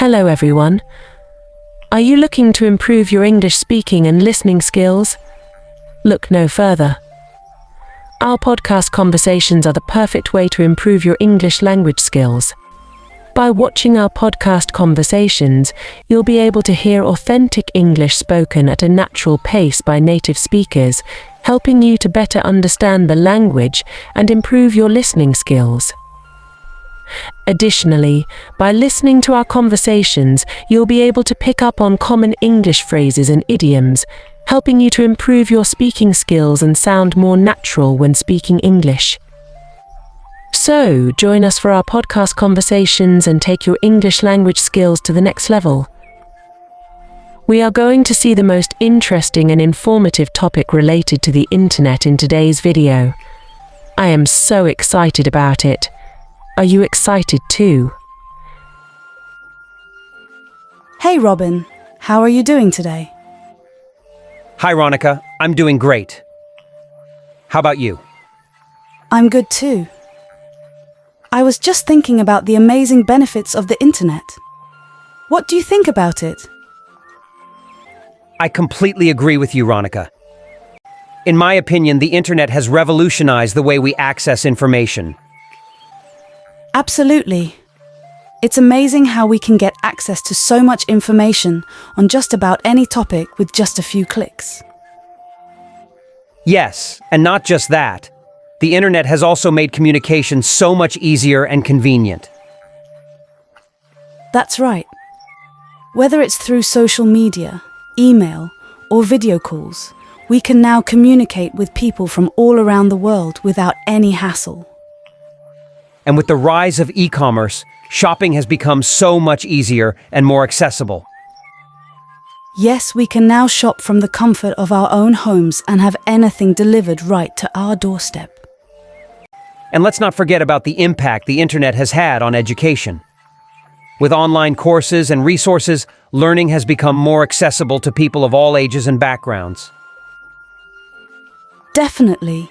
Hello everyone. Are you looking to improve your English speaking and listening skills? Look no further. Our podcast conversations are the perfect way to improve your English language skills. By watching our podcast conversations, you'll be able to hear authentic English spoken at a natural pace by native speakers, helping you to better understand the language and improve your listening skills. Additionally, by listening to our conversations, you'll be able to pick up on common English phrases and idioms, helping you to improve your speaking skills and sound more natural when speaking English. So, join us for our podcast conversations and take your English language skills to the next level. We are going to see the most interesting and informative topic related to the internet in today's video. I am so excited about it. Are you excited too? Hey Robin, how are you doing today? Hi Ronica, I'm doing great. How about you? I'm good too. I was just thinking about the amazing benefits of the internet. What do you think about it? I completely agree with you, Ronica. In my opinion, the internet has revolutionized the way we access information. Absolutely. It's amazing how we can get access to so much information on just about any topic with just a few clicks. Yes, and not just that. The internet has also made communication so much easier and convenient. That's right. Whether it's through social media, email, or video calls, we can now communicate with people from all around the world without any hassle. And with the rise of e-commerce, shopping has become so much easier and more accessible. Yes, we can now shop from the comfort of our own homes and have anything delivered right to our doorstep. And let's not forget about the impact the internet has had on education. With online courses and resources, learning has become more accessible to people of all ages and backgrounds. Definitely.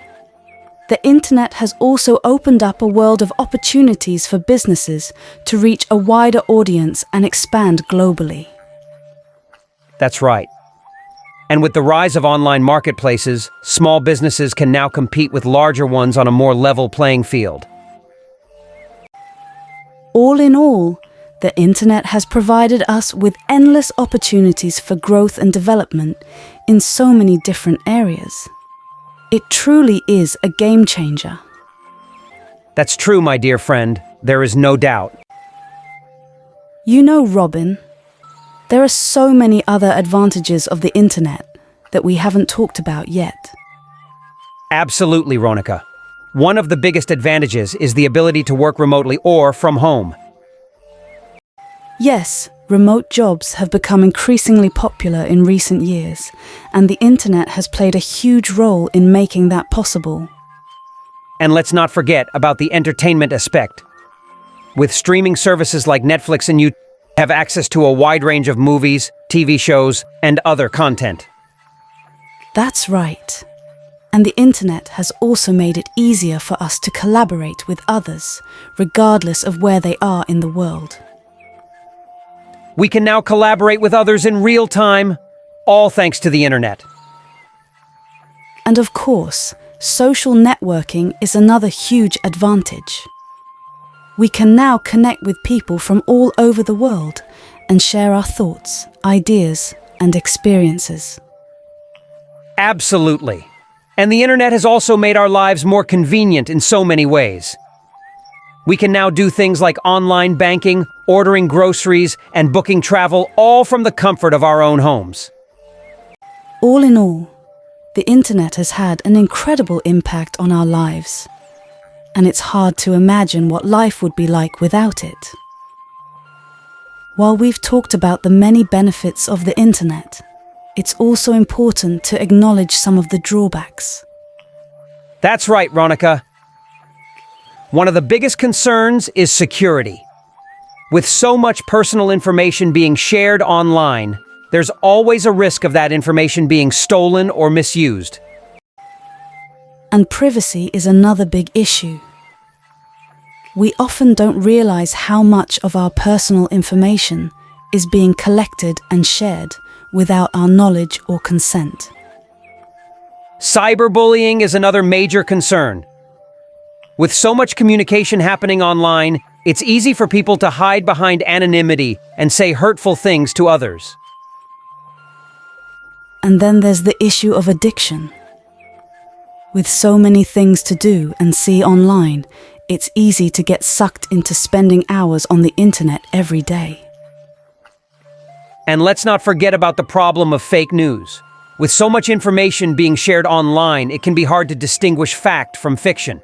The internet has also opened up a world of opportunities for businesses to reach a wider audience and expand globally. That's right. And with the rise of online marketplaces, small businesses can now compete with larger ones on a more level playing field. All in all, the internet has provided us with endless opportunities for growth and development in so many different areas. It truly is a game changer. That's true, my dear friend. There is no doubt. You know, Robin, there are so many other advantages of the internet that we haven't talked about yet. Absolutely, Ronica. One of the biggest advantages is the ability to work remotely or from home. Yes, remote jobs have become increasingly popular in recent years, and the internet has played a huge role in making that possible. And let's not forget about the entertainment aspect. With streaming services like Netflix and YouTube, have access to a wide range of movies, TV shows, and other content. That's right. And the internet has also made it easier for us to collaborate with others, regardless of where they are in the world. We can now collaborate with others in real time, all thanks to the internet. And of course, social networking is another huge advantage. We can now connect with people from all over the world and share our thoughts, ideas, and experiences. Absolutely. And the internet has also made our lives more convenient in so many ways. We can now do things like online banking, ordering groceries, and booking travel, all from the comfort of our own homes. All in all, the internet has had an incredible impact on our lives, and it's hard to imagine what life would be like without it. While we've talked about the many benefits of the internet, it's also important to acknowledge some of the drawbacks. That's right, Ronica. One of the biggest concerns is security. With so much personal information being shared online, there's always a risk of that information being stolen or misused. And privacy is another big issue. We often don't realize how much of our personal information is being collected and shared without our knowledge or consent. Cyberbullying is another major concern. With so much communication happening online, it's easy for people to hide behind anonymity and say hurtful things to others. And then there's the issue of addiction. With so many things to do and see online, it's easy to get sucked into spending hours on the internet every day. And let's not forget about the problem of fake news. With so much information being shared online, it can be hard to distinguish fact from fiction.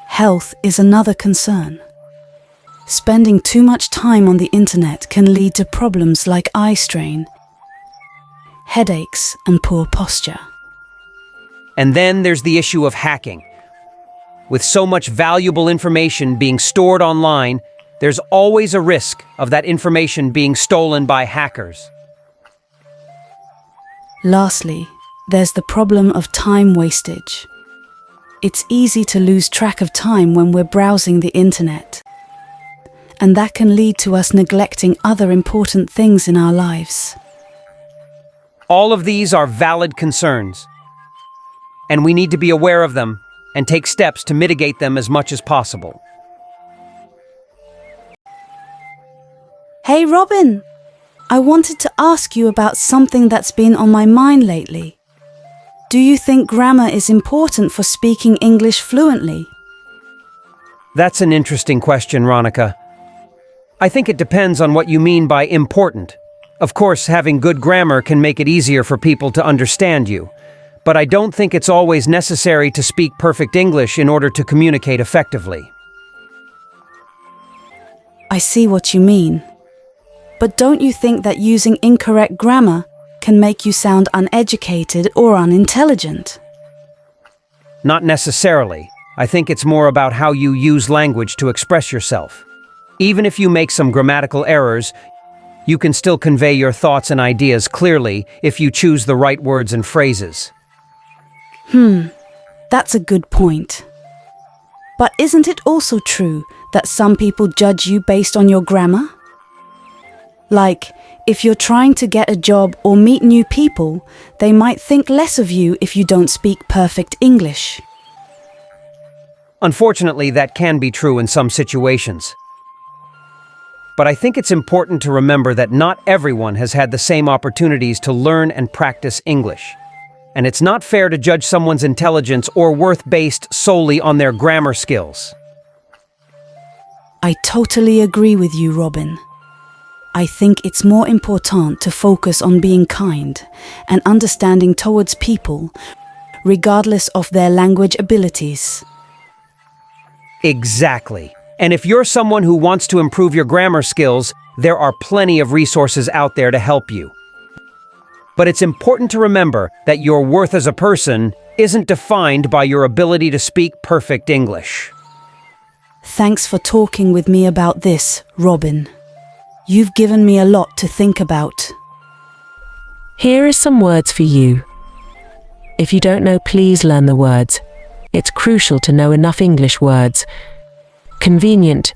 Health is another concern. Spending too much time on the internet can lead to problems like eye strain, headaches, and poor posture. And then there's the issue of hacking. With so much valuable information being stored online, there's always a risk of that information being stolen by hackers. Lastly, there's the problem of time wastage. It's easy to lose track of time when we're browsing the internet, and that can lead to us neglecting other important things in our lives. All of these are valid concerns, and we need to be aware of them and take steps to mitigate them as much as possible. Hey Robin, I wanted to ask you about something that's been on my mind lately. Do you think grammar is important for speaking English fluently? That's an interesting question, Ronica. I think it depends on what you mean by important. Of course, having good grammar can make it easier for people to understand you, but I don't think it's always necessary to speak perfect English in order to communicate effectively. I see what you mean. But don't you think that using incorrect grammar can make you sound uneducated or unintelligent? Not necessarily. I think it's more about how you use language to express yourself. Even if you make some grammatical errors, you can still convey your thoughts and ideas clearly if you choose the right words and phrases. That's a good point. But isn't it also true that some people judge you based on your grammar? Like, if you're trying to get a job or meet new people, they might think less of you if you don't speak perfect English. Unfortunately, that can be true in some situations. But I think it's important to remember that not everyone has had the same opportunities to learn and practice English. And it's not fair to judge someone's intelligence or worth based solely on their grammar skills. I totally agree with you, Robin. I think it's more important to focus on being kind and understanding towards people, regardless of their language abilities. Exactly. And if you're someone who wants to improve your grammar skills, there are plenty of resources out there to help you. But it's important to remember that your worth as a person isn't defined by your ability to speak perfect English. Thanks for talking with me about this, Robin. You've given me a lot to think about. Here are some words for you. If you don't know, please learn the words. It's crucial to know enough English words. Convenient,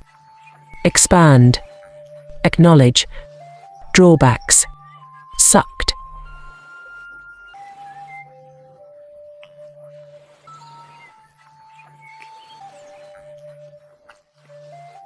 expand, acknowledge, drawbacks, suck,